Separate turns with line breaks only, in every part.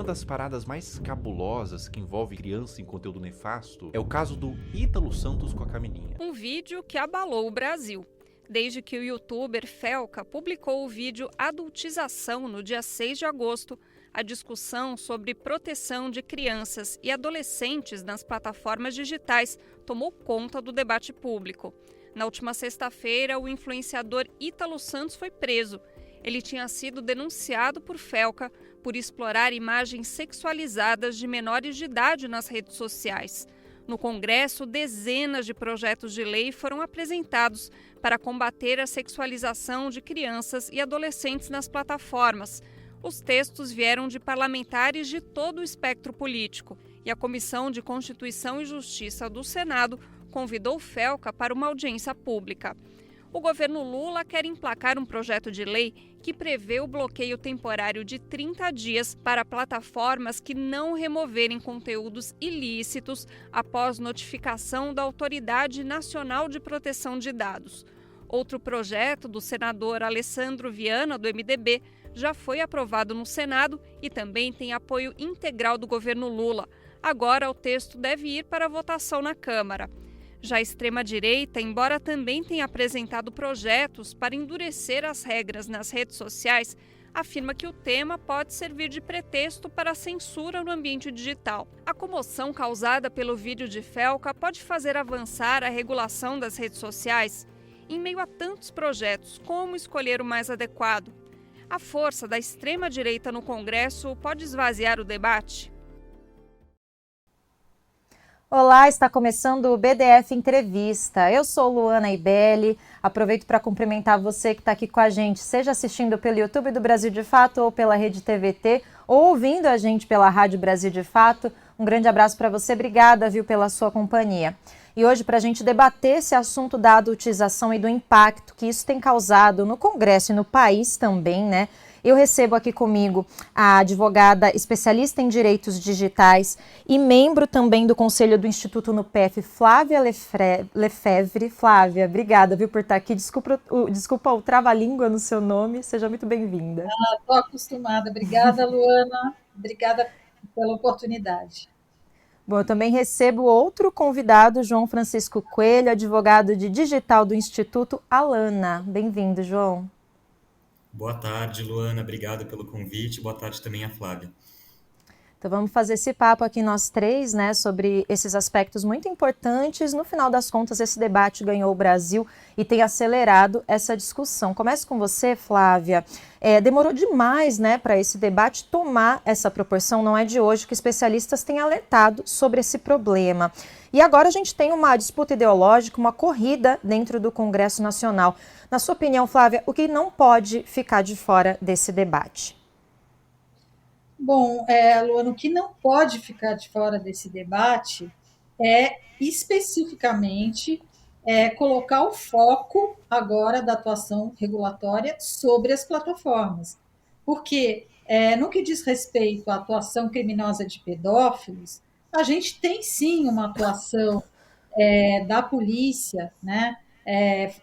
das paradas mais cabulosas que envolve criança em conteúdo nefasto é o caso do Ítalo Santos com a Camininha.
Um vídeo que abalou o Brasil. Desde que o youtuber Felca publicou o vídeo Adultização no dia 6 de agosto, a discussão sobre proteção de crianças e adolescentes nas plataformas digitais tomou conta do debate público. Na última sexta-feira, o influenciador Ítalo Santos foi preso. Ele tinha sido denunciado por Felca por explorar imagens sexualizadas de menores de idade nas redes sociais. No Congresso, dezenas de projetos de lei foram apresentados para combater a sexualização de crianças e adolescentes nas plataformas. Os textos vieram de parlamentares de todo o espectro político e a Comissão de Constituição e Justiça do Senado convidou Felca para uma audiência pública. O governo Lula quer emplacar um projeto de lei que prevê o bloqueio temporário de 30 dias para plataformas que não removerem conteúdos ilícitos após notificação da Autoridade Nacional de Proteção de Dados. Outro projeto do senador Alessandro Viana, do MDB, já foi aprovado no Senado e também tem apoio integral do governo Lula. Agora o texto deve ir para votação na Câmara. Já a extrema-direita, embora também tenha apresentado projetos para endurecer as regras nas redes sociais, afirma que o tema pode servir de pretexto para a censura no ambiente digital. A comoção causada pelo vídeo de Felca pode fazer avançar a regulação das redes sociais? Em meio a tantos projetos, como escolher o mais adequado? A força da extrema-direita no Congresso pode esvaziar o debate?
Olá, está começando o BDF Entrevista. Eu sou Luana Ibelli, aproveito para cumprimentar você que está aqui com a gente, seja assistindo pelo YouTube do Brasil de Fato ou pela Rede TVT, ou ouvindo a gente pela Rádio Brasil de Fato. Um grande abraço para você, obrigada, viu, pela sua companhia. E hoje, para a gente debater esse assunto da adultização e do impacto que isso tem causado no Congresso e no país também, né? Eu recebo aqui comigo a advogada especialista em direitos digitais e membro também do Conselho do Instituto NUPEF, Flávia Lefevre. Flávia, obrigada, viu, por estar aqui. Desculpa o trava-língua no seu nome, seja muito bem-vinda.
Estou acostumada. Obrigada, Luana. Obrigada pela oportunidade.
Bom, eu também recebo outro convidado, João Francisco Coelho, advogado de digital do Instituto Alana. Bem-vindo, João.
Boa tarde, Luana. Obrigado pelo convite. Boa tarde também a Flávia.
Então vamos fazer esse papo aqui nós três, né, sobre esses aspectos muito importantes. No final das contas, esse debate ganhou o Brasil e tem acelerado essa discussão. Começo com você, Flávia. Demorou demais, né, para esse debate tomar essa proporção. Não é de hoje que especialistas têm alertado sobre esse problema. E agora a gente tem uma disputa ideológica, uma corrida dentro do Congresso Nacional. Na sua opinião, Flávia, o que não pode ficar de fora desse debate?
Bom, Luana, o que não pode ficar de fora desse debate é especificamente colocar o foco agora da atuação regulatória sobre as plataformas. Porque, no que diz respeito à atuação criminosa de pedófilos, a gente tem sim uma atuação da polícia, né,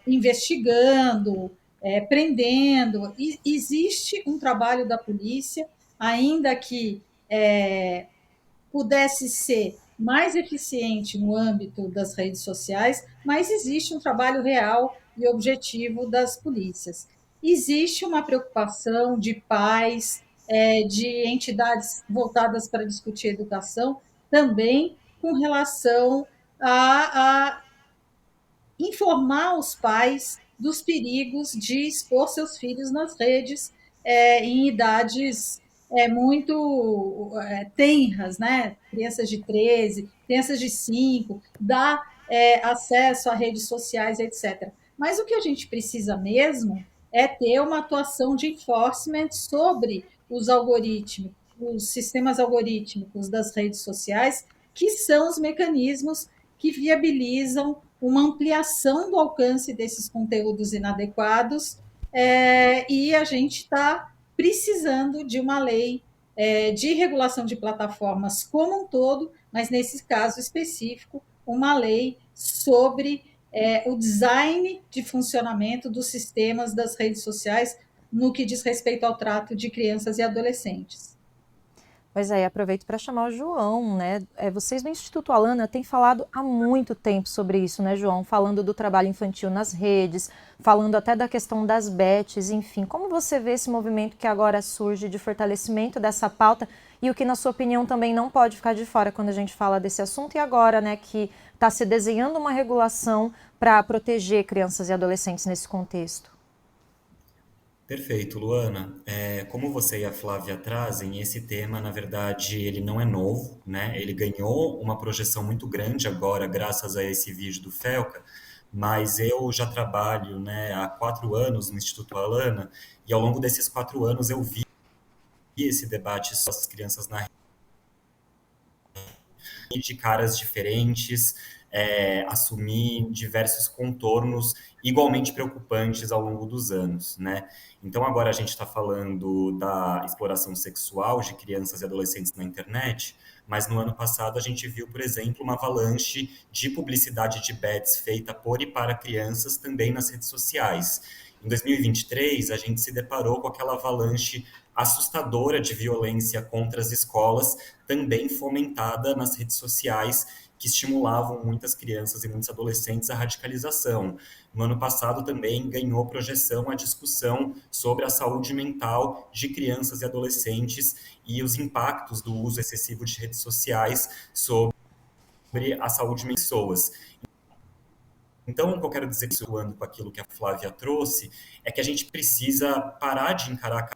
investigando, prendendo. Existe um trabalho da polícia, ainda que pudesse ser mais eficiente no âmbito das redes sociais, mas existe um trabalho real e objetivo das polícias. Existe uma preocupação de pais, de entidades voltadas para discutir educação, também com relação a informar os pais dos perigos de expor seus filhos nas redes em idades muito tenras, né? Crianças de 13, crianças de 5, dar acesso a redes sociais, etc. Mas o que a gente precisa mesmo é ter uma atuação de enforcement sobre os algoritmos, os sistemas algorítmicos das redes sociais, que são os mecanismos que viabilizam uma ampliação do alcance desses conteúdos inadequados, e a gente está precisando de uma lei de regulação de plataformas como um todo, mas nesse caso específico, uma lei sobre o design de funcionamento dos sistemas das redes sociais no que diz respeito ao trato de crianças e adolescentes.
Pois é, e aproveito para chamar o João, né? Vocês no Instituto Alana têm falado há muito tempo sobre isso, né, João? Falando do trabalho infantil nas redes, falando até da questão das bets, enfim. Como você vê esse movimento que agora surge de fortalecimento dessa pauta e o que, na sua opinião, também não pode ficar de fora quando a gente fala desse assunto e agora, né, que está se desenhando uma regulação para proteger crianças e adolescentes nesse contexto?
Perfeito, Luana. Como você e a Flávia trazem, esse tema, na verdade, ele não é novo, né? Ele ganhou uma projeção muito grande agora, graças a esse vídeo do Felca, mas eu já trabalho, né, há 4 anos no Instituto Alana, e ao longo desses 4 anos eu vi esse debate sobre as crianças na de caras diferentes, assumir diversos contornos igualmente preocupantes ao longo dos anos, né? Então agora a gente está falando da exploração sexual de crianças e adolescentes na internet, mas no ano passado a gente viu, por exemplo, uma avalanche de publicidade de bets feita por e para crianças também nas redes sociais. Em 2023, a gente se deparou com aquela avalanche assustadora de violência contra as escolas, também fomentada nas redes sociais, que estimulavam muitas crianças e muitos adolescentes à radicalização. No ano passado também ganhou projeção a discussão sobre a saúde mental de crianças e adolescentes e os impactos do uso excessivo de redes sociais sobre a saúde de pessoas. Então, o que eu quero dizer, com aquilo que a Flávia trouxe, é que a gente precisa parar de encarar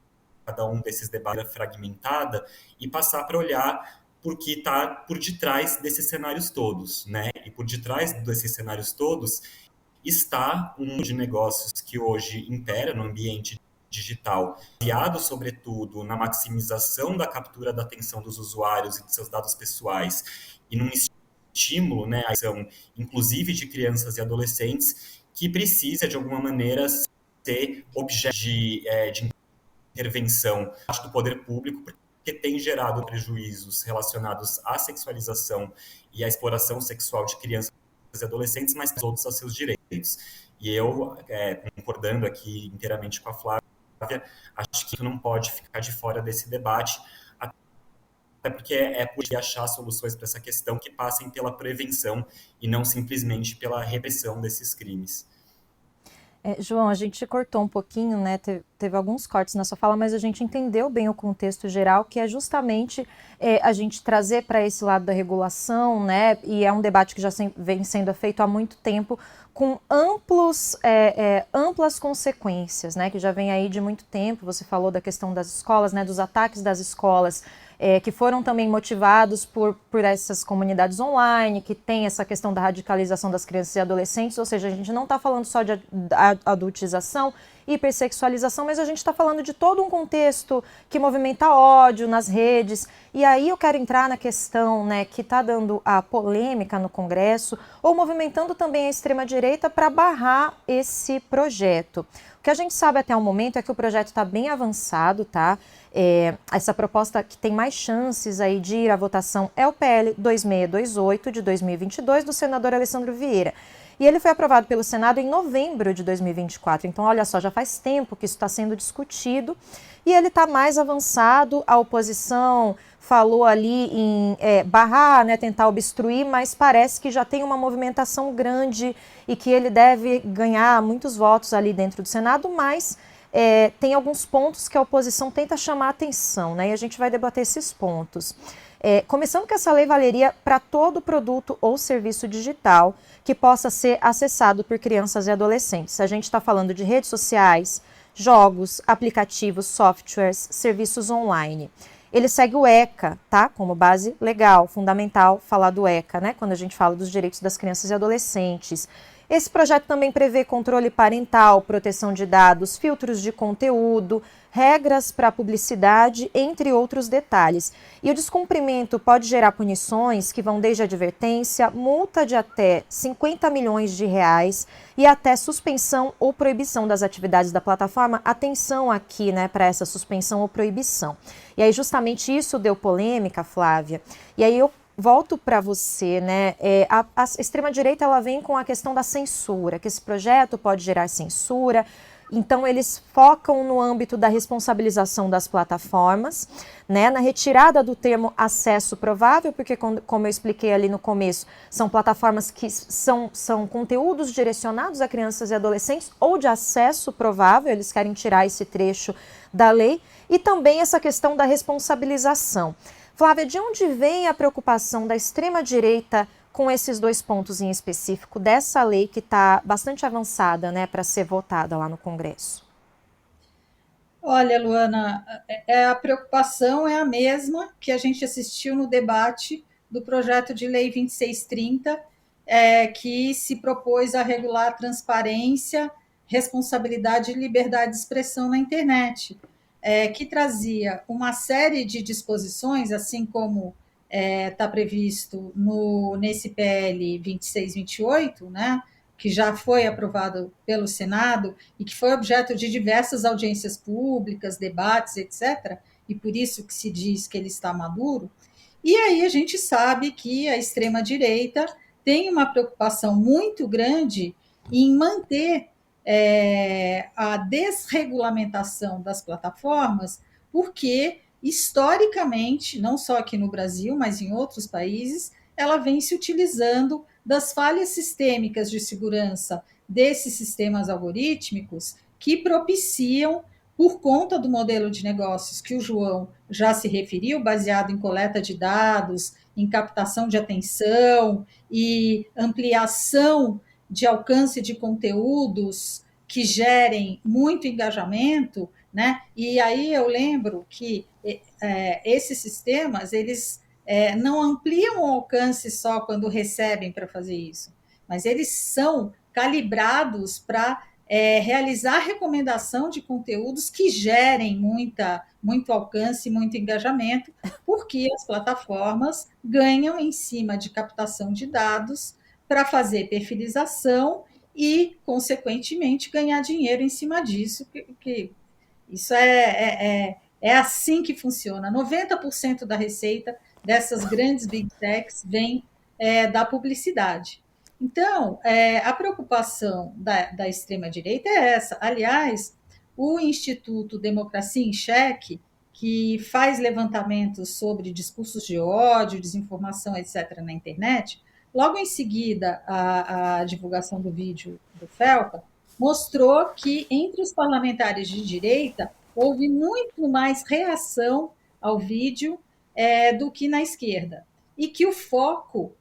cada um desses debates fragmentada e passar para olhar por que está por detrás desses cenários todos, né? E por detrás desses cenários todos está um de negócios que hoje impera no ambiente digital, baseado sobretudo na maximização da captura da atenção dos usuários e de seus dados pessoais e num estímulo, né, à ação, inclusive de crianças e adolescentes, que precisa de alguma maneira ser objeto de intervenção do poder público, porque tem gerado prejuízos relacionados à sexualização e à exploração sexual de crianças e adolescentes, mas outros aos seus direitos. E eu, concordando aqui inteiramente com a Flávia, acho que isso não pode ficar de fora desse debate, até porque é possível achar soluções para essa questão que passem pela prevenção e não simplesmente pela repressão desses crimes.
João, a gente cortou um pouquinho, né? Teve alguns cortes na sua fala, mas a gente entendeu bem o contexto geral, que é justamente a gente trazer para esse lado da regulação, né? E é um debate que já vem sendo feito há muito tempo, com amplas consequências, né? Que já vem aí de muito tempo. Você falou da questão das escolas, né? Dos ataques das escolas, que foram também motivados por essas comunidades online, que tem essa questão da radicalização das crianças e adolescentes, ou seja, a gente não está falando só de adultização, hipersexualização, mas a gente está falando de todo um contexto que movimenta ódio nas redes. E aí eu quero entrar na questão, né, que está dando a polêmica no Congresso, ou movimentando também a extrema-direita para barrar esse projeto. O que a gente sabe até o momento é que o projeto está bem avançado, tá? Essa proposta que tem mais chances aí de ir à votação é o PL 2628 de 2022 do senador Alessandro Vieira. E ele foi aprovado pelo Senado em novembro de 2024. Então, olha só, já faz tempo que isso está sendo discutido e ele está mais avançado. A oposição falou ali em barrar, né, tentar obstruir, mas parece que já tem uma movimentação grande e que ele deve ganhar muitos votos ali dentro do Senado, mas tem alguns pontos que a oposição tenta chamar a atenção, né, e a gente vai debater esses pontos. Começando que essa lei valeria para todo produto ou serviço digital que possa ser acessado por crianças e adolescentes. A gente está falando de redes sociais, jogos, aplicativos, softwares, serviços online. Ele segue o ECA, tá? Como base legal, fundamental falar do ECA, né? Quando a gente fala dos direitos das crianças e adolescentes. Esse projeto também prevê controle parental, proteção de dados, filtros de conteúdo, regras para publicidade, entre outros detalhes. E o descumprimento pode gerar punições que vão desde advertência, multa de até 50 milhões de reais e até suspensão ou proibição das atividades da plataforma. Atenção aqui, né, para essa suspensão ou proibição. E aí justamente isso deu polêmica, Flávia. E aí eu volto para você, né? A extrema-direita ela vem com a questão da censura, que esse projeto pode gerar censura. Então, eles focam no âmbito da responsabilização das plataformas, né, na retirada do termo acesso provável, porque, como eu expliquei ali no começo, são plataformas que são conteúdos direcionados a crianças e adolescentes ou de acesso provável, eles querem tirar esse trecho da lei, e também essa questão da responsabilização. Flávia, de onde vem a preocupação da extrema-direita com esses dois pontos em específico dessa lei que está bastante avançada, né, para ser votada lá no Congresso?
Olha, Luana, a preocupação é a mesma que a gente assistiu no debate do projeto de lei 2630, que se propôs a regular a transparência, responsabilidade e liberdade de expressão na internet, que trazia uma série de disposições, assim como está previsto nesse PL 2628, né, que já foi aprovado pelo Senado e que foi objeto de diversas audiências públicas, debates, etc., e por isso que se diz que ele está maduro. E aí a gente sabe que a extrema-direita tem uma preocupação muito grande em manter a desregulamentação das plataformas, porque historicamente, não só aqui no Brasil, mas em outros países, ela vem se utilizando das falhas sistêmicas de segurança desses sistemas algorítmicos que propiciam, por conta do modelo de negócios que o João já se referiu, baseado em coleta de dados, em captação de atenção e ampliação de alcance de conteúdos que gerem muito engajamento, né? E aí eu lembro que esses sistemas, eles não ampliam o alcance só quando recebem para fazer isso, mas eles são calibrados para realizar recomendação de conteúdos que gerem muito alcance, muito engajamento, porque as plataformas ganham em cima de captação de dados para fazer perfilização e, consequentemente, ganhar dinheiro em cima disso, que isso é assim que funciona. 90% da receita dessas grandes big techs vem da publicidade. Então, a preocupação da extrema-direita é essa. Aliás, o Instituto Democracia em Cheque, que faz levantamentos sobre discursos de ódio, desinformação, etc., na internet, logo em seguida a divulgação do vídeo do Felca, mostrou que entre os parlamentares de direita houve muito mais reação ao vídeo do que na esquerda. E que o foco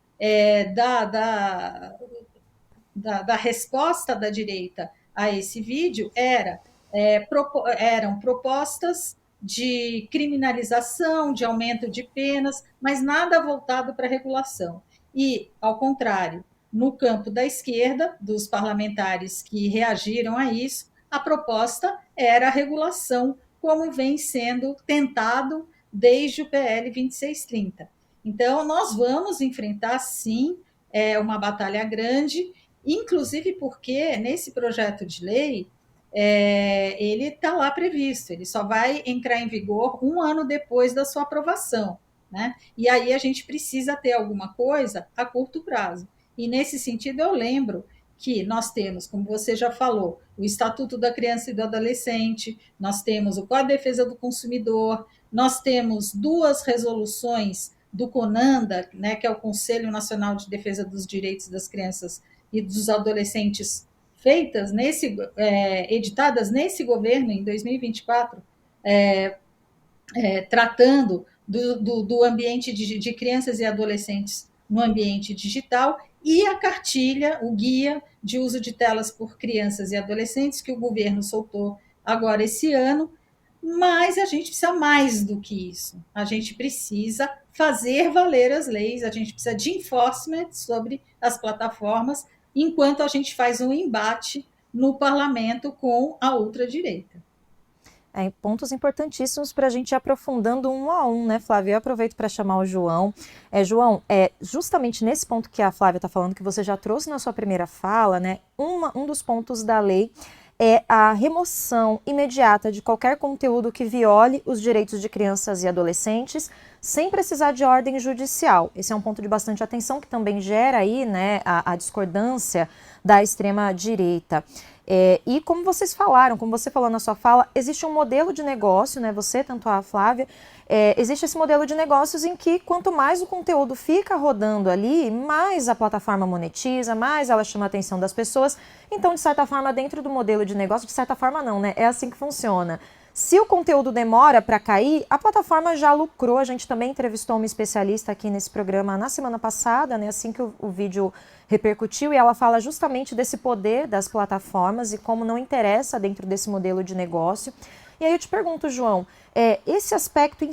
da resposta da direita a esse vídeo eram propostas de criminalização, de aumento de penas, mas nada voltado para a regulação. E, ao contrário, no campo da esquerda, dos parlamentares que reagiram a isso, a proposta era a regulação, como vem sendo tentado desde o PL 2630. Então, nós vamos enfrentar, sim, uma batalha grande, inclusive porque nesse projeto de lei ele está lá previsto, ele só vai entrar em vigor 1 ano depois da sua aprovação, né? E aí a gente precisa ter alguma coisa a curto prazo. E nesse sentido eu lembro que nós temos, como você já falou, o Estatuto da Criança e do Adolescente, nós temos o Código de Defesa do Consumidor, nós temos 2 resoluções do CONANDA, né, que é o Conselho Nacional de Defesa dos Direitos das Crianças e dos Adolescentes, feitas editadas nesse governo, em 2024, tratando do ambiente de crianças e adolescentes no ambiente digital, e a cartilha, o guia de uso de telas por crianças e adolescentes, que o governo soltou agora esse ano. Mas a gente precisa mais do que isso. A gente precisa fazer valer as leis, a gente precisa de enforcement sobre as plataformas, enquanto a gente faz um embate no parlamento com a ultradireita.
Pontos importantíssimos para a gente ir aprofundando um a um, né, Flávia? Eu aproveito para chamar o João. João, justamente nesse ponto que a Flávia está falando, que você já trouxe na sua primeira fala, né, um dos pontos da lei é a remoção imediata de qualquer conteúdo que viole os direitos de crianças e adolescentes, sem precisar de ordem judicial. Esse é um ponto de bastante atenção que também gera aí, né, a discordância da extrema-direita. E como vocês falaram, como você falou na sua fala, existe um modelo de negócio, né, você, tanto a Flávia, existe esse modelo de negócios em que quanto mais o conteúdo fica rodando ali, mais a plataforma monetiza, mais ela chama a atenção das pessoas. Então, de certa forma, dentro do modelo de negócio, de certa forma não, né, é assim que funciona. Se o conteúdo demora para cair, a plataforma já lucrou. A gente também entrevistou uma especialista aqui nesse programa na semana passada, né, assim que o vídeo repercutiu, e ela fala justamente desse poder das plataformas e como não interessa dentro desse modelo de negócio. E aí eu te pergunto, João, esse aspecto,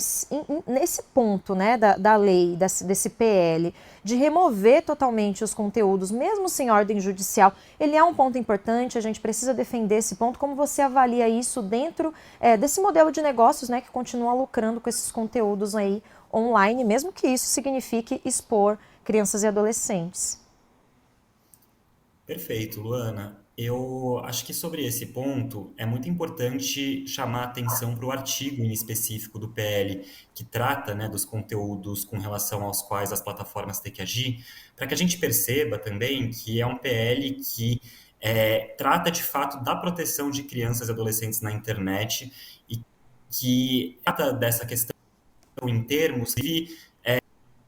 nesse ponto, né, da lei, desse PL, de remover totalmente os conteúdos, mesmo sem ordem judicial, ele é um ponto importante, a gente precisa defender esse ponto. Como você avalia isso dentro desse modelo de negócios, né, que continua lucrando com esses conteúdos aí online, mesmo que isso signifique expor crianças e adolescentes?
Perfeito, Luana. Eu acho que sobre esse ponto é muito importante chamar a atenção para o artigo em específico do PL que trata, né, dos conteúdos com relação aos quais as plataformas têm que agir, para que a gente perceba também que é um PL que trata de fato da proteção de crianças e adolescentes na internet e que trata dessa questão em termos que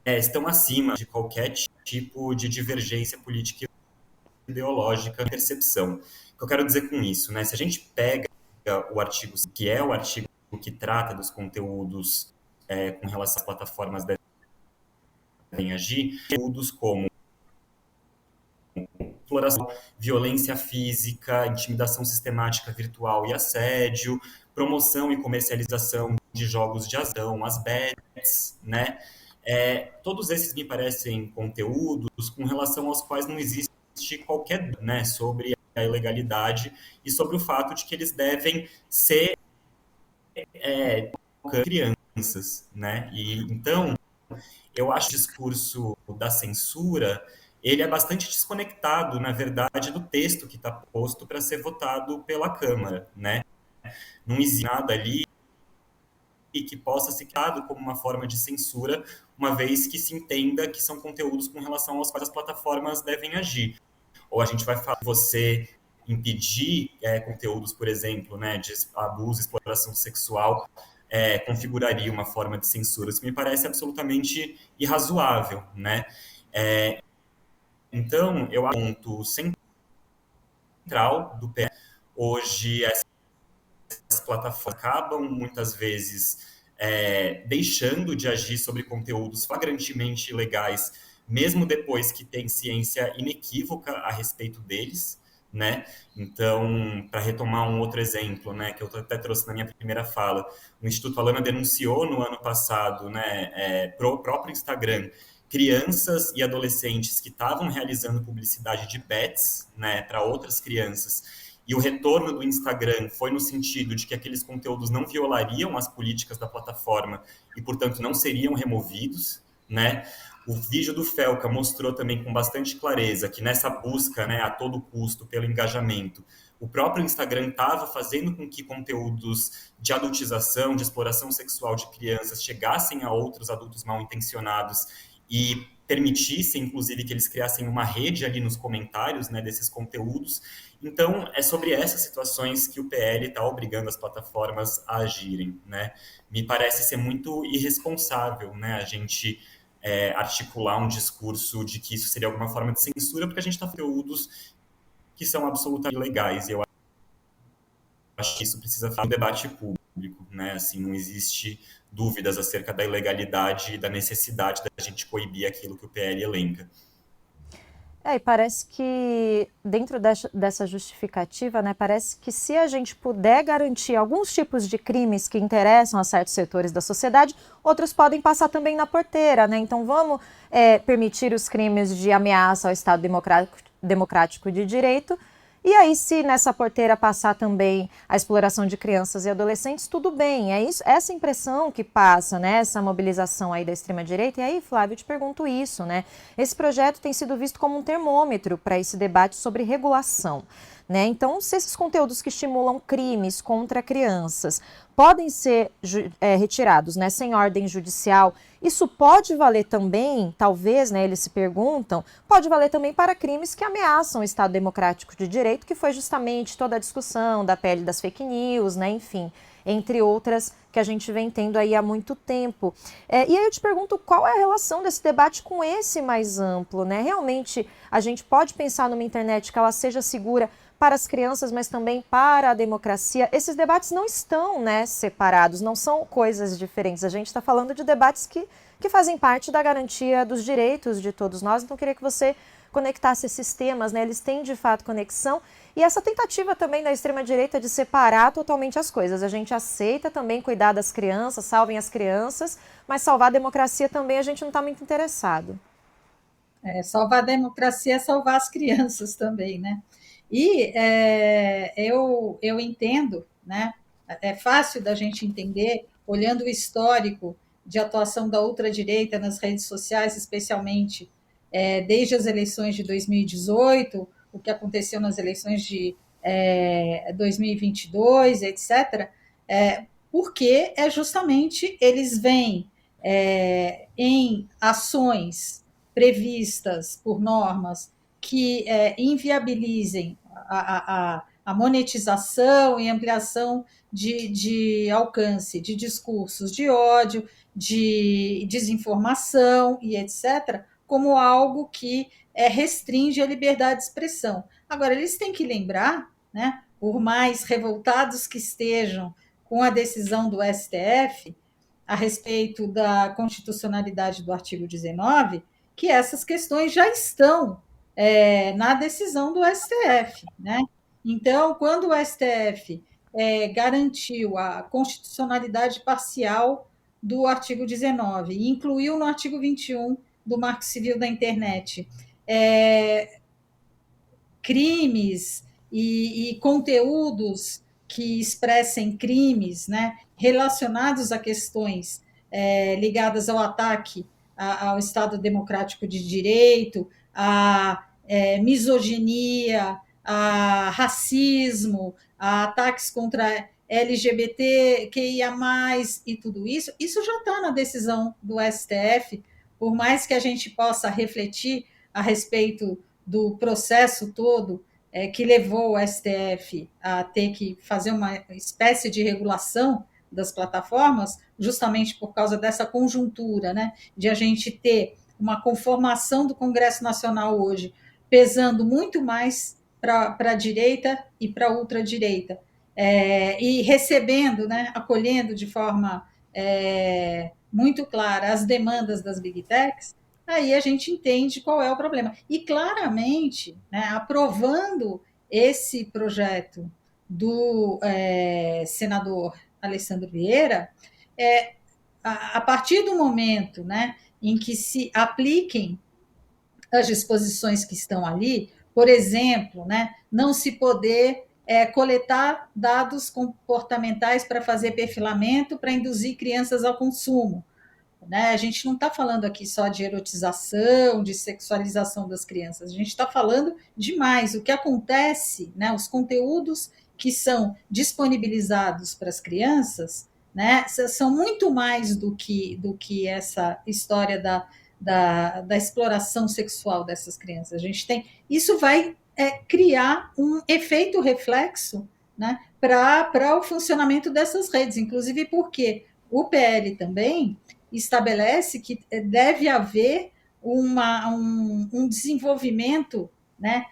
estão acima de qualquer tipo de divergência política ideológica, percepção. O que eu quero dizer com isso, né? Se a gente pega o artigo, que é o artigo que trata dos conteúdos com relação às plataformas devem agir, conteúdos como exploração, violência física, intimidação sistemática virtual e assédio, promoção e comercialização de jogos de azar, as bets, né? Todos esses me parecem conteúdos com relação aos quais não existe qualquer dúvida, né, sobre a ilegalidade e sobre o fato de que eles devem ser crianças, né? E então eu acho que o discurso da censura ele é bastante desconectado, na verdade, do texto que está posto para ser votado pela Câmara, né? Não existe nada ali que possa ser criado como uma forma de censura, uma vez que se entenda que são conteúdos com relação aos quais as plataformas devem agir. Ou a gente vai falar você impedir conteúdos, por exemplo, né, de abuso, exploração sexual, configuraria uma forma de censura. Isso me parece absolutamente irrazoável, né? Então, eu acho que o ponto central do PL hoje as plataformas acabam muitas vezes deixando de agir sobre conteúdos flagrantemente ilegais, mesmo depois que tem ciência inequívoca a respeito deles, né? Então, para retomar um outro exemplo, né, que eu até trouxe na minha primeira fala, o Instituto Alana denunciou no ano passado, né, para o próprio Instagram, crianças e adolescentes que estavam realizando publicidade de bets, né, para outras crianças. E o retorno do Instagram foi no sentido de que aqueles conteúdos não violariam as políticas da plataforma e, portanto, não seriam removidos, né? O vídeo do Felca mostrou também com bastante clareza que nessa busca, né, a todo custo pelo engajamento, o próprio Instagram estava fazendo com que conteúdos de adultização, de exploração sexual de crianças chegassem a outros adultos mal intencionados e permitissem, inclusive, que eles criassem uma rede ali nos comentários, né, desses conteúdos. Então, é sobre essas situações que o PL está obrigando as plataformas a agirem, né? Me parece ser muito irresponsável, né, a gente articular um discurso de que isso seria alguma forma de censura, porque a gente está falando de conteúdos que são absolutamente ilegais. E eu acho que isso precisa ficar no debate público, né? Assim, não existe dúvidas acerca da ilegalidade e da necessidade da gente coibir aquilo que o PL elenca.
E parece que dentro dessa justificativa, né, parece que se a gente puder garantir alguns tipos de crimes que interessam a certos setores da sociedade, outros podem passar também na porteira, né? Então vamos permitir os crimes de ameaça ao Estado democrático de direito. E aí, se nessa porteira passar também a exploração de crianças e adolescentes, tudo bem. É isso, essa impressão que passa, né? Essa mobilização aí da extrema-direita. E aí, Flávio, eu te pergunto isso, né? Esse projeto tem sido visto como um termômetro para esse debate sobre regulação, né? Então, se esses conteúdos que estimulam crimes contra crianças podem ser retirados, né, sem ordem judicial. Isso pode valer também, talvez, né, eles se perguntam, pode valer também para crimes que ameaçam o Estado Democrático de Direito, que foi justamente toda a discussão da PL das fake news, né, enfim, entre outras que a gente vem tendo aí há muito tempo. E aí eu te pergunto, qual é a relação desse debate com esse mais amplo, né? Realmente a gente pode pensar numa internet que ela seja segura para as crianças, mas também para a democracia. Esses debates não estão, né, separados, não são coisas diferentes. A gente está falando de debates que fazem parte da garantia dos direitos de todos nós. Então, eu queria que você conectasse esses temas, né? Eles têm, de fato, conexão. E essa tentativa também da extrema-direita de separar totalmente as coisas. A gente aceita também cuidar das crianças, salvem as crianças, mas salvar a democracia também a gente não está muito interessado.
Salvar a democracia é salvar as crianças também, né? E eu entendo, né? É fácil da gente entender, olhando o histórico de atuação da ultradireita nas redes sociais, especialmente desde as eleições de 2018, o que aconteceu nas eleições de 2022, etc., porque justamente eles veem em ações previstas por normas que inviabilizem a monetização e ampliação de alcance de discursos de ódio, de desinformação e etc., como algo que restringe a liberdade de expressão. Agora, eles têm que lembrar, né, por mais revoltados que estejam com a decisão do STF a respeito da constitucionalidade do artigo 19, que essas questões já estão na decisão do STF, né? Então, quando o STF garantiu a constitucionalidade parcial do artigo 19 e incluiu no artigo 21 do Marco Civil da Internet crimes e conteúdos que expressem crimes, né, relacionados a questões ligadas ao ataque ao Estado Democrático de Direito, a misoginia, a racismo, a ataques contra LGBTQIA+, e tudo isso, isso já está na decisão do STF, por mais que a gente possa refletir a respeito do processo todo que levou o STF a ter que fazer uma espécie de regulação das plataformas, justamente por causa dessa conjuntura, né, de a gente ter uma conformação do Congresso Nacional hoje pesando muito mais para a direita e para a ultradireita, e recebendo, né, acolhendo de forma muito clara as demandas das big techs, aí a gente entende qual é o problema. E claramente, né, aprovando esse projeto do senador Alessandro Vieira, a partir do momento, né, em que se apliquem as disposições que estão ali, por exemplo, né, não se poder coletar dados comportamentais para fazer perfilamento, para induzir crianças ao consumo. Né? A gente não está falando aqui só de erotização, de sexualização das crianças, a gente está falando de mais. O que acontece, né, os conteúdos que são disponibilizados para as crianças, né, são muito mais do que essa história da exploração sexual dessas crianças. A gente tem, isso vai criar um efeito reflexo, né, para o funcionamento dessas redes, inclusive porque o PL também estabelece que deve haver um desenvolvimento, né,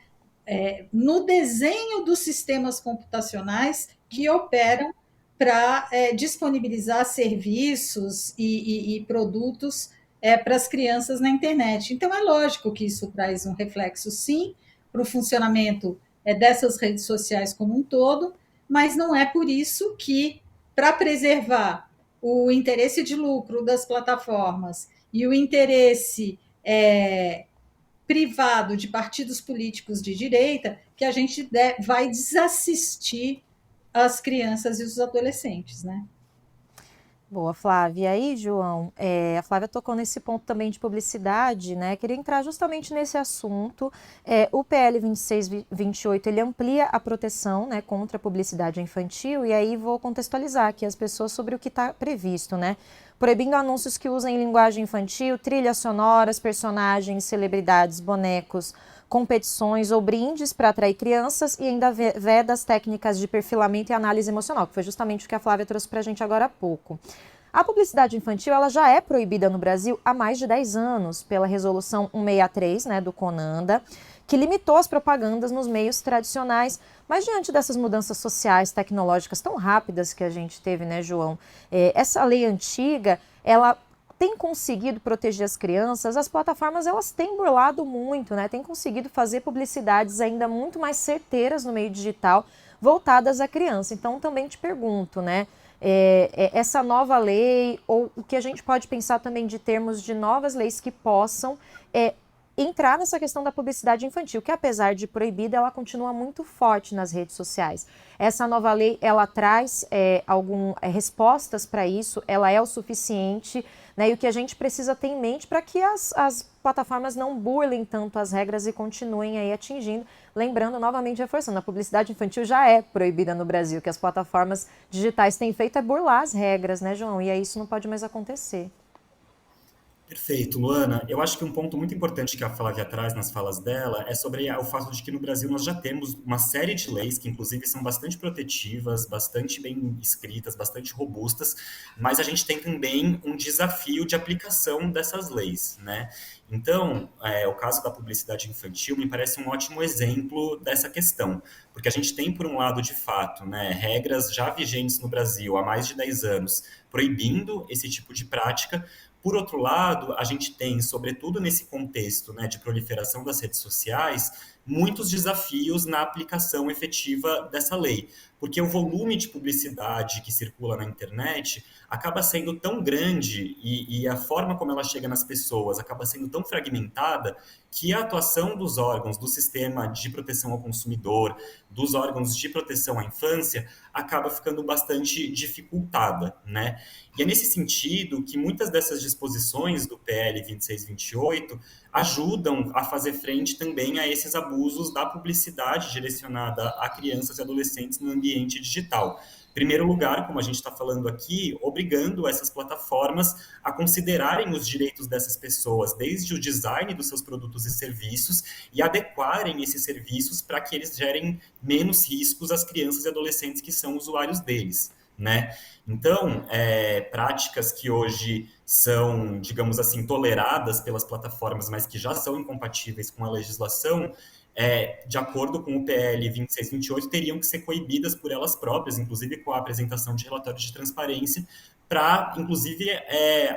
no desenho dos sistemas computacionais que operam para disponibilizar serviços e produtos para as crianças na internet. Então, é lógico que isso traz um reflexo, sim, para o funcionamento dessas redes sociais como um todo, mas não é por isso que, para preservar o interesse de lucro das plataformas e o interesse privado de partidos políticos de direita, que a gente vai desassistir as crianças e os adolescentes, né?
Boa, Flávia. E aí, João, a Flávia tocou nesse ponto também de publicidade, né? Queria entrar justamente nesse assunto. O PL 2628, ele amplia a proteção, né, contra a publicidade infantil, e aí vou contextualizar aqui as pessoas sobre o que está previsto, né? Proibindo anúncios que usem linguagem infantil, trilhas sonoras, personagens, celebridades, bonecos, competições ou brindes para atrair crianças, e ainda veda as técnicas de perfilamento e análise emocional, que foi justamente o que a Flávia trouxe para a gente agora há pouco. A publicidade infantil ela já é proibida no Brasil há mais de 10 anos pela Resolução 163, né, do CONANDA, que limitou as propagandas nos meios tradicionais. Mas diante dessas mudanças sociais, tecnológicas tão rápidas que a gente teve, né, João? Essa lei antiga, ela tem conseguido proteger as crianças, as plataformas elas têm burlado muito, né? Têm conseguido fazer publicidades ainda muito mais certeiras no meio digital, voltadas à criança. Então também te pergunto, né? Essa nova lei, ou o que a gente pode pensar também de termos de novas leis que possam entrar nessa questão da publicidade infantil, que apesar de proibida, ela continua muito forte nas redes sociais. Essa nova lei, ela traz respostas para isso, ela é o suficiente, né? E o que a gente precisa ter em mente para que as plataformas não burlem tanto as regras e continuem aí atingindo. Lembrando, novamente reforçando, a publicidade infantil já é proibida no Brasil, o que as plataformas digitais têm feito é burlar as regras, né, João? E aí isso não pode mais acontecer.
Perfeito, Luana. Eu acho que um ponto muito importante que a Flávia traz nas falas dela é sobre o fato de que no Brasil nós já temos uma série de leis que, inclusive, são bastante protetivas, bastante bem escritas, bastante robustas, mas a gente tem também um desafio de aplicação dessas leis, né? Então, o caso da publicidade infantil me parece um ótimo exemplo dessa questão, porque a gente tem, por um lado, de fato, né, regras já vigentes no Brasil há mais de 10 anos proibindo esse tipo de prática. Por outro lado, a gente tem, sobretudo nesse contexto, né, de proliferação das redes sociais, muitos desafios na aplicação efetiva dessa lei, porque o volume de publicidade que circula na internet acaba sendo tão grande e a forma como ela chega nas pessoas acaba sendo tão fragmentada que a atuação dos órgãos do sistema de proteção ao consumidor, dos órgãos de proteção à infância, acaba ficando bastante dificultada, né? E é nesse sentido que muitas dessas disposições do PL 2628 ajudam a fazer frente também a esses abusos da publicidade direcionada a crianças e adolescentes no ambiente digital. Em primeiro lugar, como a gente está falando aqui, obrigando essas plataformas a considerarem os direitos dessas pessoas, desde o design dos seus produtos e serviços, e adequarem esses serviços para que eles gerem menos riscos às crianças e adolescentes que são usuários deles, né? Então, práticas que hoje são, digamos assim, toleradas pelas plataformas, mas que já são incompatíveis com a legislação, de acordo com o PL 2628, teriam que ser coibidas por elas próprias, inclusive com a apresentação de relatórios de transparência, para, inclusive,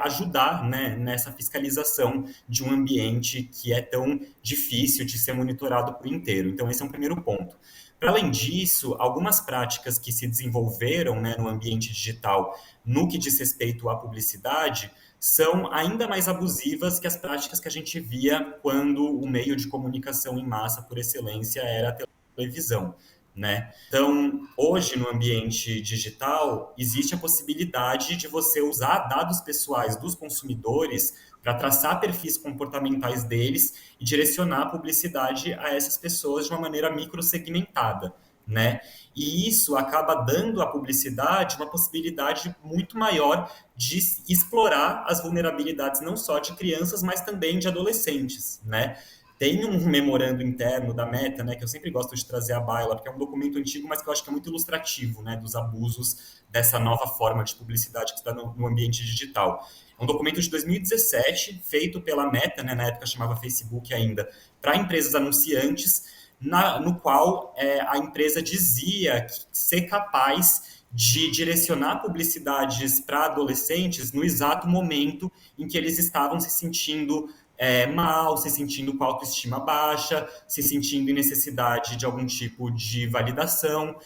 ajudar, né, nessa fiscalização de um ambiente que é tão difícil de ser monitorado por inteiro. Então, esse é um primeiro ponto. Para além disso, algumas práticas que se desenvolveram, né, no ambiente digital, no que diz respeito à publicidade, são ainda mais abusivas que as práticas que a gente via quando o meio de comunicação em massa por excelência era a televisão, né? Então, hoje no ambiente digital, existe a possibilidade de você usar dados pessoais dos consumidores para traçar perfis comportamentais deles e direcionar a publicidade a essas pessoas de uma maneira microsegmentada, né? E isso acaba dando à publicidade uma possibilidade muito maior de explorar as vulnerabilidades não só de crianças, mas também de adolescentes, né? Tem um memorando interno da Meta, né, que eu sempre gosto de trazer à baila, porque é um documento antigo, mas que eu acho que é muito ilustrativo, né, dos abusos dessa nova forma de publicidade que está no ambiente digital. É um documento de 2017, feito pela Meta, né, na época chamava Facebook ainda, para empresas anunciantes, no qual a empresa dizia ser capaz de direcionar publicidades para adolescentes no exato momento em que eles estavam se sentindo mal, se sentindo com autoestima baixa, se sentindo em necessidade de algum tipo de validação.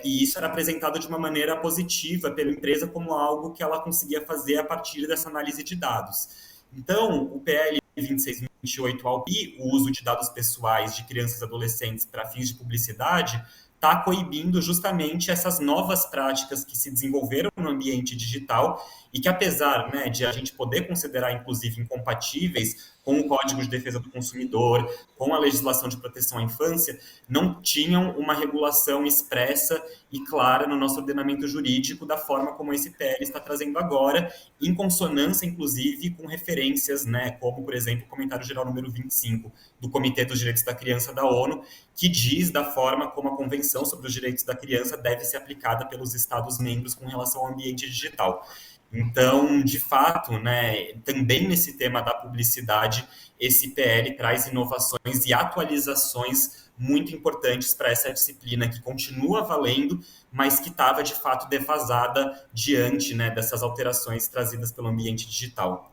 E isso era apresentado de uma maneira positiva pela empresa como algo que ela conseguia fazer a partir dessa análise de dados. Então, o PL 2628 ao o uso de dados pessoais de crianças e adolescentes para fins de publicidade está coibindo justamente essas novas práticas que se desenvolveram no ambiente digital e que, apesar, né, de a gente poder considerar, inclusive, incompatíveis com o Código de Defesa do Consumidor, com a legislação de proteção à infância, não tinham uma regulação expressa e clara no nosso ordenamento jurídico da forma como esse PL está trazendo agora, em consonância, inclusive, com referências, né, como, por exemplo, o comentário geral número 25 do Comitê dos Direitos da Criança da ONU, que diz da forma como a Convenção sobre os Direitos da Criança deve ser aplicada pelos Estados-membros com relação ao ambiente digital. Então, de fato, né, também nesse tema da publicidade, esse PL traz inovações e atualizações muito importantes para essa disciplina que continua valendo, mas que estava, de fato, defasada diante, né, dessas alterações trazidas pelo ambiente digital.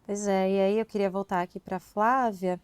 Pois é, e aí eu queria voltar aqui para a Flávia.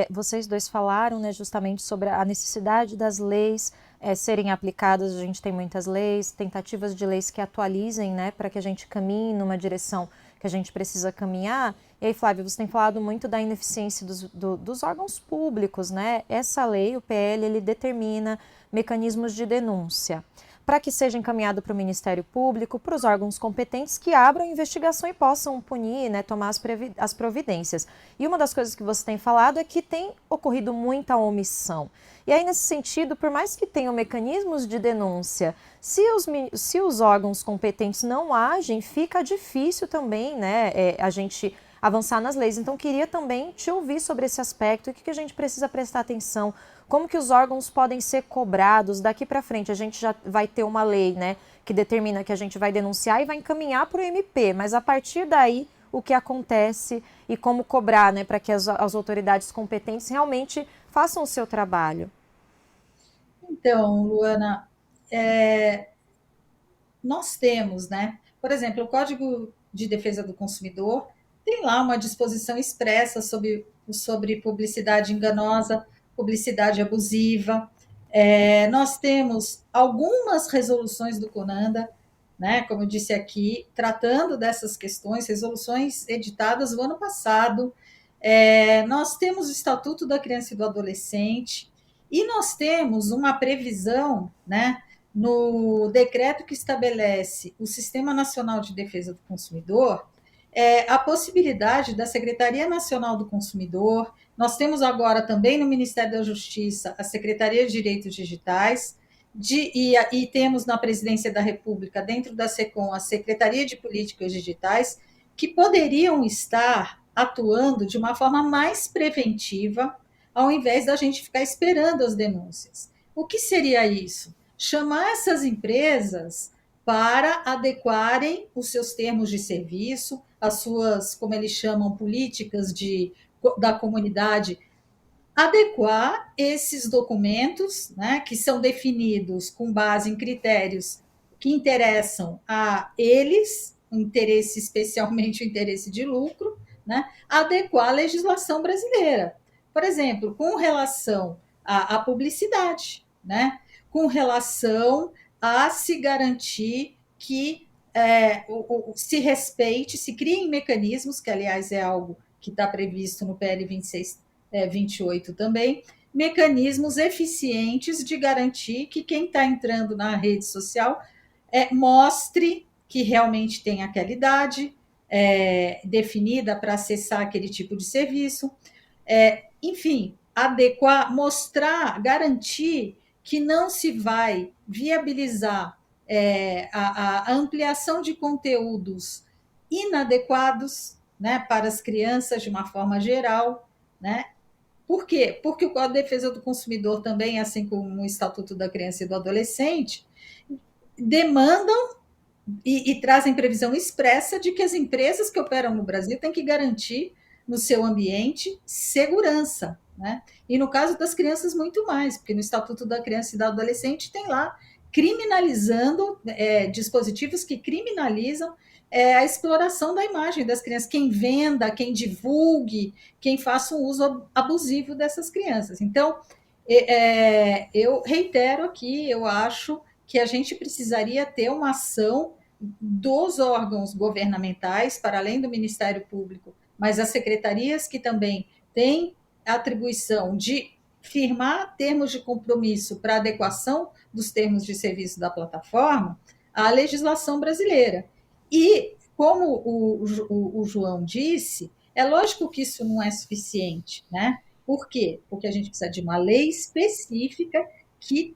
Vocês dois falaram, né, justamente sobre a necessidade das leis serem aplicadas. A gente tem muitas leis, tentativas de leis que atualizem, né, para que a gente caminhe numa direção que a gente precisa caminhar. E aí, Flávia, você tem falado muito da ineficiência dos órgãos públicos, né? Essa lei, o PL, ele determina mecanismos de denúncia para que seja encaminhado para o Ministério Público, para os órgãos competentes que abram investigação e possam punir, né, tomar as providências. E uma das coisas que você tem falado é que tem ocorrido muita omissão. E aí, nesse sentido, por mais que tenham mecanismos de denúncia, se os órgãos competentes não agem, fica difícil também, né, a gente avançar nas leis. Então, queria também te ouvir sobre esse aspecto e o que a gente precisa prestar atenção. Como que os órgãos podem ser cobrados daqui para frente? A gente já vai ter uma lei, né, que determina que a gente vai denunciar e vai encaminhar para o MP, mas a partir daí, o que acontece e como cobrar, né, para que as autoridades competentes realmente façam o seu trabalho?
Então, Luana, nós temos, né, por exemplo, o Código de Defesa do Consumidor tem lá uma disposição expressa sobre publicidade enganosa, publicidade abusiva. Nós temos algumas resoluções do CONANDA, né, como eu disse aqui, tratando dessas questões, resoluções editadas no ano passado. Nós temos o Estatuto da Criança e do Adolescente e nós temos uma previsão, né, no decreto que estabelece o Sistema Nacional de Defesa do Consumidor, a possibilidade da Secretaria Nacional do Consumidor. Nós temos agora também no Ministério da Justiça a Secretaria de Direitos Digitais, e temos na Presidência da República, dentro da SECOM, a Secretaria de Políticas Digitais, que poderiam estar atuando de uma forma mais preventiva, ao invés da gente ficar esperando as denúncias. O que seria isso? Chamar essas empresas para adequarem os seus termos de serviço, as suas, como eles chamam, políticas da comunidade, adequar esses documentos, né, que são definidos com base em critérios que interessam a eles, o interesse, especialmente o interesse de lucro, né, adequar a legislação brasileira. Por exemplo, com relação à publicidade, né, com relação a se garantir que se respeite, se criem mecanismos, que aliás é algo que está previsto no PL 28 também, mecanismos eficientes de garantir que quem está entrando na rede social mostre que realmente tem aquela idade definida para acessar aquele tipo de serviço, enfim, adequar, mostrar, garantir que não se vai viabilizar a ampliação de conteúdos inadequados, né, para as crianças de uma forma geral, né? Por quê? Porque o Código de Defesa do Consumidor também, assim como o Estatuto da Criança e do Adolescente, demandam e trazem previsão expressa de que as empresas que operam no Brasil têm que garantir no seu ambiente segurança, né? E no caso das crianças, muito mais, porque no Estatuto da Criança e do Adolescente tem lá criminalizando dispositivos que criminalizam a exploração da imagem das crianças, quem venda, quem divulgue, quem faça um uso abusivo dessas crianças. Então, eu reitero aqui, eu acho que a gente precisaria ter uma ação dos órgãos governamentais, para além do Ministério Público, mas as secretarias que também têm a atribuição de firmar termos de compromisso para adequação dos termos de serviço da plataforma à legislação brasileira. E, como o João disse, é lógico que isso não é suficiente, né? Por quê? Porque a gente precisa de uma lei específica que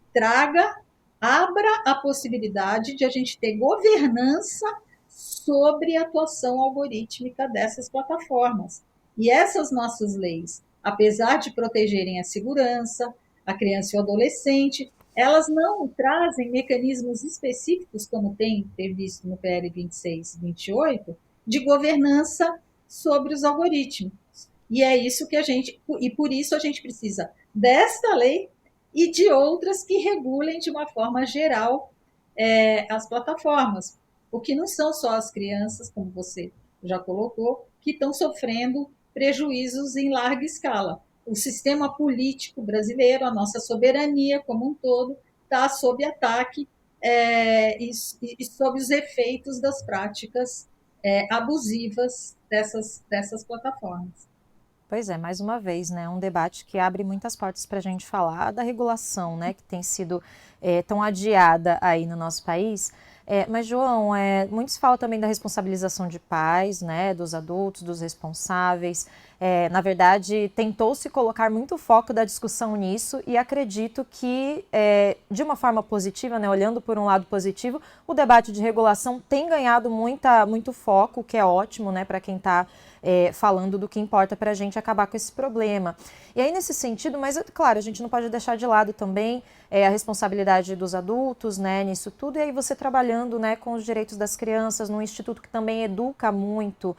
abra a possibilidade de a gente ter governança sobre a atuação algorítmica dessas plataformas. E essas nossas leis, apesar de protegerem a segurança, a criança e o adolescente, elas não trazem mecanismos específicos, como tem previsto no PL 2628, de governança sobre os algoritmos. E é isso que e por isso a gente precisa desta lei e de outras que regulem de uma forma geral as plataformas, porque não são só as crianças, como você já colocou, que estão sofrendo prejuízos em larga escala. O sistema político brasileiro, a nossa soberania como um todo, está sob ataque e sob os efeitos das práticas abusivas dessas plataformas.
Pois é, mais uma vez, né, um debate que abre muitas portas para a gente falar da regulação, né, que tem sido tão adiada aí no nosso país. Mas, João, muito se fala também da responsabilização de pais, né, dos adultos, dos responsáveis. Na verdade, tentou-se colocar muito foco da discussão nisso e acredito que, de uma forma positiva, né, olhando por um lado positivo, o debate de regulação tem ganhado muito foco, o que é ótimo, né, para quem está falando do que importa para a gente acabar com esse problema. E aí, nesse sentido, mas, claro, a gente não pode deixar de lado também a responsabilidade dos adultos, né, nisso tudo, e aí você trabalhando, né, com os direitos das crianças, num instituto que também educa muito,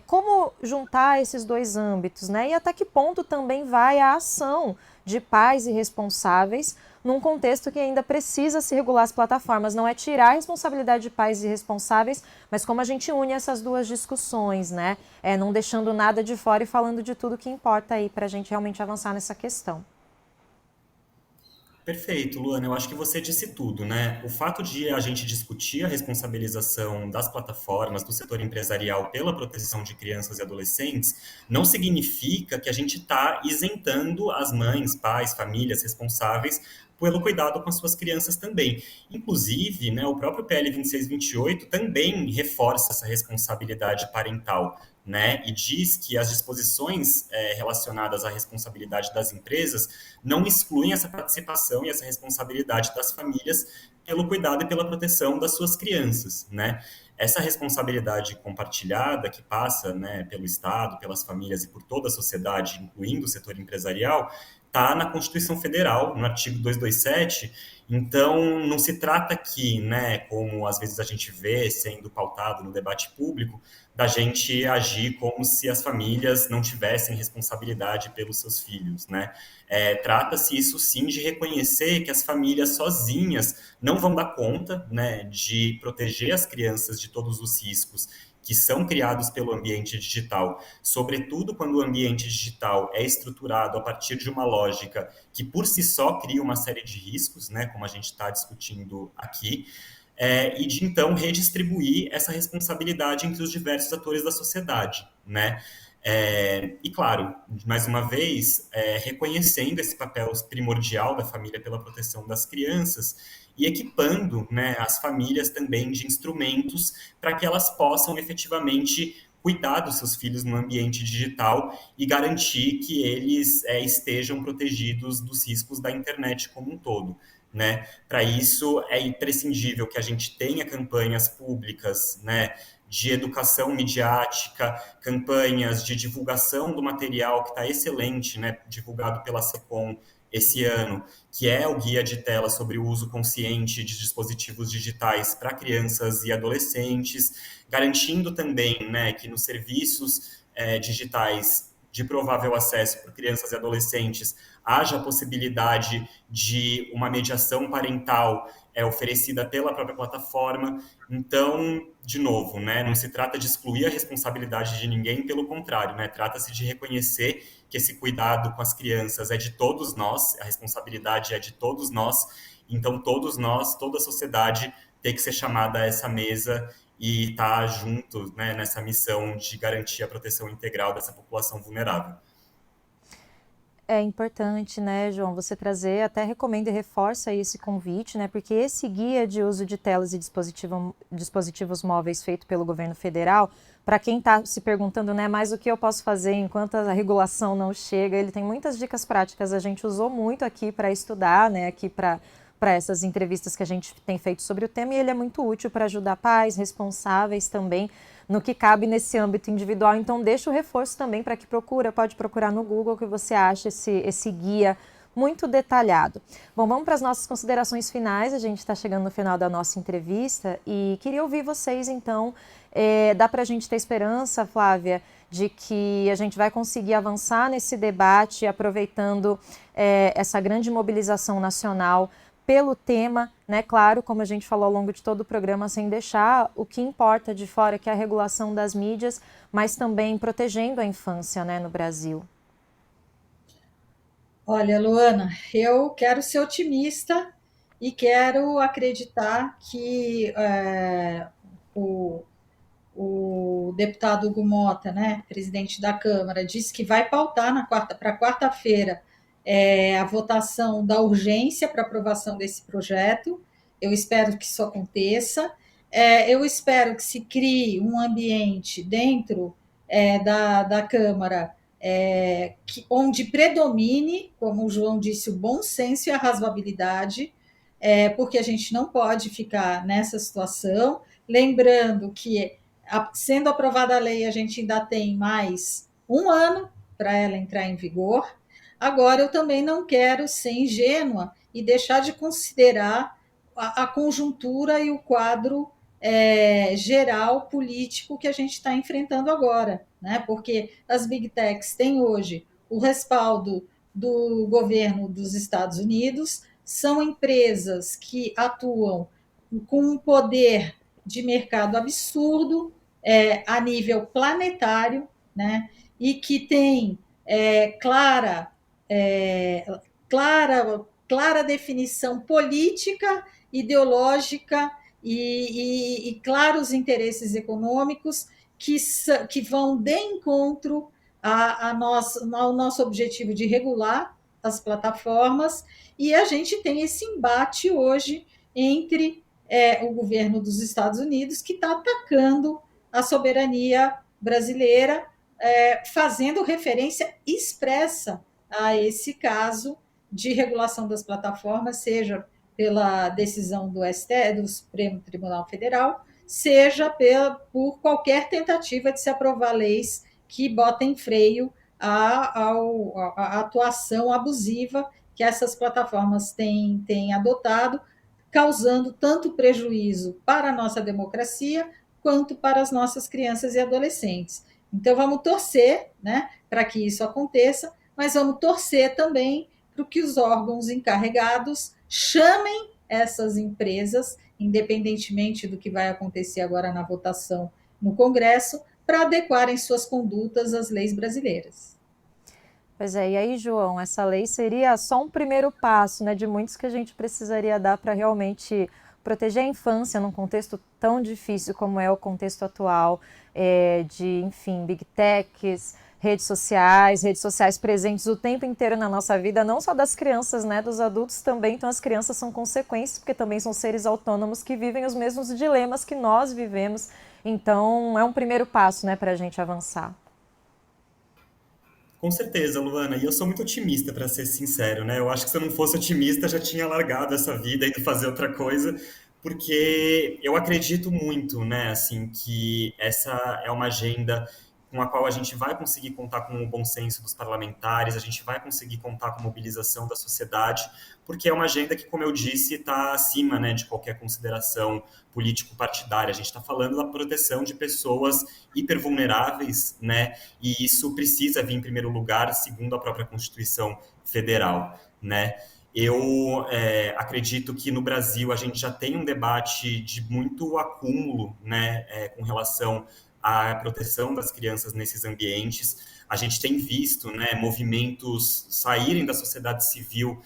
como juntar esses dois âmbitos, né, e até que ponto também vai a ação de pais e responsáveis num contexto que ainda precisa se regular as plataformas, não é tirar a responsabilidade de pais e responsáveis, mas como a gente une essas duas discussões, né, não deixando nada de fora e falando de tudo que importa aí para a gente realmente avançar nessa questão.
Perfeito, Luana. Eu acho que você disse tudo, né? O fato de a gente discutir a responsabilização das plataformas, do setor empresarial pela proteção de crianças e adolescentes, não significa que a gente está isentando as mães, pais, famílias responsáveis pelo cuidado com as suas crianças também. Inclusive, né, o próprio PL 2628 também reforça essa responsabilidade parental, né, e diz que as disposições relacionadas à responsabilidade das empresas não excluem essa participação e essa responsabilidade das famílias pelo cuidado e pela proteção das suas crianças, né? Essa responsabilidade compartilhada que passa, né, pelo Estado, pelas famílias e por toda a sociedade, incluindo o setor empresarial, está na Constituição Federal, no artigo 227. Então, não se trata aqui, né, como às vezes a gente vê sendo pautado no debate público, da gente agir como se as famílias não tivessem responsabilidade pelos seus filhos, né? Trata-se isso sim de reconhecer que as famílias sozinhas não vão dar conta, né, de proteger as crianças de todos os riscos que são criados pelo ambiente digital, sobretudo quando o ambiente digital é estruturado a partir de uma lógica que por si só cria uma série de riscos, né, como a gente está discutindo aqui, e de então redistribuir essa responsabilidade entre os diversos atores da sociedade, né? E claro, mais uma vez, reconhecendo esse papel primordial da família pela proteção das crianças e equipando, né, as famílias também de instrumentos para que elas possam efetivamente cuidar dos seus filhos no ambiente digital e garantir que eles estejam protegidos dos riscos da internet como um todo, né? Para isso é imprescindível que a gente tenha campanhas públicas, né, de educação midiática, campanhas de divulgação do material que está excelente, né, divulgado pela SECOM esse ano, que é o guia de tela sobre o uso consciente de dispositivos digitais para crianças e adolescentes, garantindo também, né, que nos serviços digitais de provável acesso por crianças e adolescentes haja a possibilidade de uma mediação parental oferecida pela própria plataforma. Então, de novo, né, não se trata de excluir a responsabilidade de ninguém, pelo contrário, né, trata-se de reconhecer que esse cuidado com as crianças é de todos nós, a responsabilidade é de todos nós, então todos nós, toda a sociedade tem que ser chamada a essa mesa e estar junto, né, nessa missão de garantir a proteção integral dessa população vulnerável.
É importante, né, João, você trazer, até recomendo e reforça aí esse convite, né, porque esse guia de uso de telas e dispositivos móveis feito pelo governo federal, para quem está se perguntando, né, mas o que eu posso fazer enquanto a regulação não chega, ele tem muitas dicas práticas, a gente usou muito aqui para estudar, né, aqui para essas entrevistas que a gente tem feito sobre o tema, e ele é muito útil para ajudar pais, responsáveis também, no que cabe nesse âmbito individual. Então, deixa o reforço também para que pode procurar no Google que você acha esse guia muito detalhado. Bom, vamos para as nossas considerações finais, a gente está chegando no final da nossa entrevista e queria ouvir vocês, então, dá para a gente ter esperança, Flávia, de que a gente vai conseguir avançar nesse debate, aproveitando essa grande mobilização nacional pelo tema, né? Claro, como a gente falou ao longo de todo o programa, sem deixar o que importa de fora, que é a regulação das mídias, mas também protegendo a infância, né, no Brasil.
Olha, Luana, eu quero ser otimista e quero acreditar que o, o deputado Hugo Mota, né, presidente da Câmara, disse que vai pautar para quarta-feira a votação da urgência para aprovação desse projeto. Eu espero que isso aconteça. Eu espero que se crie um ambiente dentro da Câmara onde predomine, como o João disse, o bom senso e a razoabilidade, porque a gente não pode ficar nessa situação. Lembrando que, sendo aprovada a lei, a gente ainda tem mais um ano para ela entrar em vigor. Agora, eu também não quero ser ingênua e deixar de considerar a conjuntura e o quadro geral político que a gente está enfrentando agora, né? Porque as big techs têm hoje o respaldo do governo dos Estados Unidos, são empresas que atuam com um poder de mercado absurdo a nível planetário, né? E que tem clara definição política, ideológica e claros interesses econômicos que vão de encontro ao nosso objetivo de regular as plataformas, e a gente tem esse embate hoje entre o governo dos Estados Unidos, que está atacando a soberania brasileira, fazendo referência expressa a esse caso de regulação das plataformas, seja pela decisão do STF, do Supremo Tribunal Federal, seja por qualquer tentativa de se aprovar leis que botem freio à atuação abusiva que essas plataformas têm adotado, causando tanto prejuízo para a nossa democracia quanto para as nossas crianças e adolescentes. Então, vamos torcer, né, para que isso aconteça, mas vamos torcer também para que os órgãos encarregados chamem essas empresas, independentemente do que vai acontecer agora na votação no Congresso, para adequarem suas condutas às leis brasileiras.
Pois é, e aí, João, essa lei seria só um primeiro passo, né, de muitos que a gente precisaria dar para realmente proteger a infância num contexto tão difícil como é o contexto atual, de, enfim, big techs, redes sociais presentes o tempo inteiro na nossa vida, não só das crianças, né, dos adultos também. Então as crianças são consequências, porque também são seres autônomos que vivem os mesmos dilemas que nós vivemos. Então é um primeiro passo, né, para a gente avançar.
Com certeza, Luana, e eu sou muito otimista, para ser sincero, né? Eu acho que se eu não fosse otimista, já tinha largado essa vida e ido fazer outra coisa, porque eu acredito muito, né, assim, que essa é uma agenda com a qual a gente vai conseguir contar com o bom senso dos parlamentares, a gente vai conseguir contar com a mobilização da sociedade, porque é uma agenda que, como eu disse, está acima, né, de qualquer consideração político-partidária. A gente está falando da proteção de pessoas hipervulneráveis, né, e isso precisa vir em primeiro lugar, segundo a própria Constituição Federal, né. Eu acredito que no Brasil a gente já tem um debate de muito acúmulo, né, com relação à proteção das crianças nesses ambientes. A gente tem visto, né, movimentos saírem da sociedade civil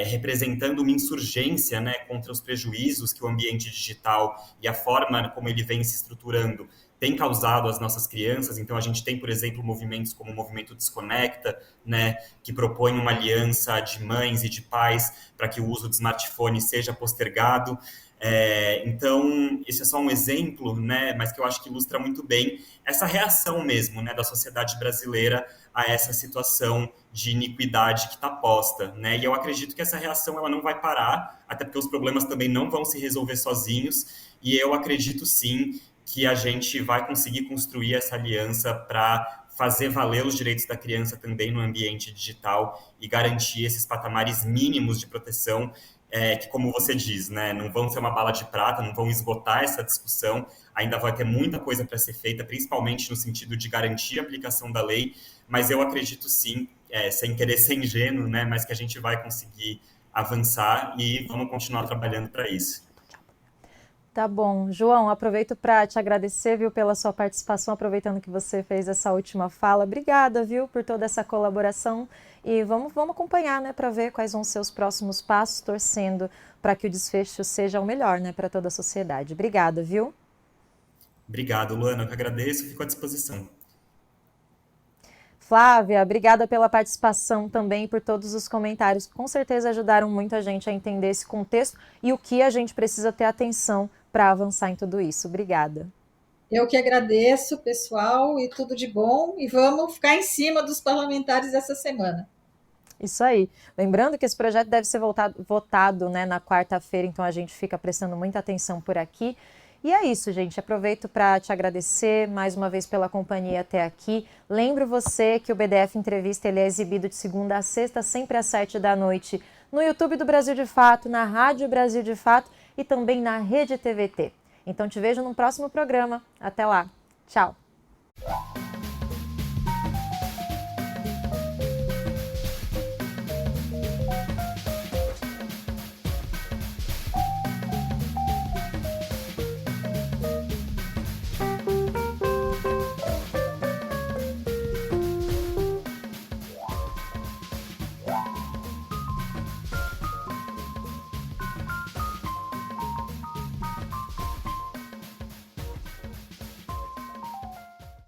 representando uma insurgência, né, contra os prejuízos que o ambiente digital e a forma como ele vem se estruturando tem causado às nossas crianças. Então, a gente tem, por exemplo, movimentos como o Movimento Desconecta, né, que propõe uma aliança de mães e de pais para que o uso de smartphone seja postergado. Então, esse é só um exemplo, né, mas que eu acho que ilustra muito bem essa reação mesmo, né, da sociedade brasileira a essa situação de iniquidade que está posta, né? E eu acredito que essa reação ela não vai parar, até porque os problemas também não vão se resolver sozinhos, e eu acredito sim que a gente vai conseguir construir essa aliança para fazer valer os direitos da criança também no ambiente digital e garantir esses patamares mínimos de proteção que, como você diz, né, não vão ser uma bala de prata, não vão esgotar essa discussão, ainda vai ter muita coisa para ser feita, principalmente no sentido de garantir a aplicação da lei, mas eu acredito sim, sem querer ser ingênuo, né, mas que a gente vai conseguir avançar e vamos continuar trabalhando para isso.
Tá bom. João, aproveito para te agradecer, viu, pela sua participação, aproveitando que você fez essa última fala. Obrigada, viu, por toda essa colaboração. E vamos acompanhar, né, para ver quais vão ser os próximos passos, torcendo para que o desfecho seja o melhor, né, para toda a sociedade. Obrigada, viu?
Obrigado, Luana, eu que agradeço, fico à disposição.
Flávia, obrigada pela participação também, por todos os comentários. Com certeza ajudaram muito a gente a entender esse contexto e o que a gente precisa ter atenção para avançar em tudo isso. Obrigada.
Eu que agradeço, pessoal, e tudo de bom. E vamos ficar em cima dos parlamentares essa semana.
Isso aí. Lembrando que esse projeto deve ser votado, né, na quarta-feira, então a gente fica prestando muita atenção por aqui. E é isso, gente. Aproveito para te agradecer mais uma vez pela companhia até aqui. Lembro você que o BDF Entrevista ele é exibido de segunda a sexta, sempre às 7 da noite, no YouTube do Brasil de Fato, na Rádio Brasil de Fato e também na Rede TVT. Então te vejo no próximo programa. Até lá. Tchau.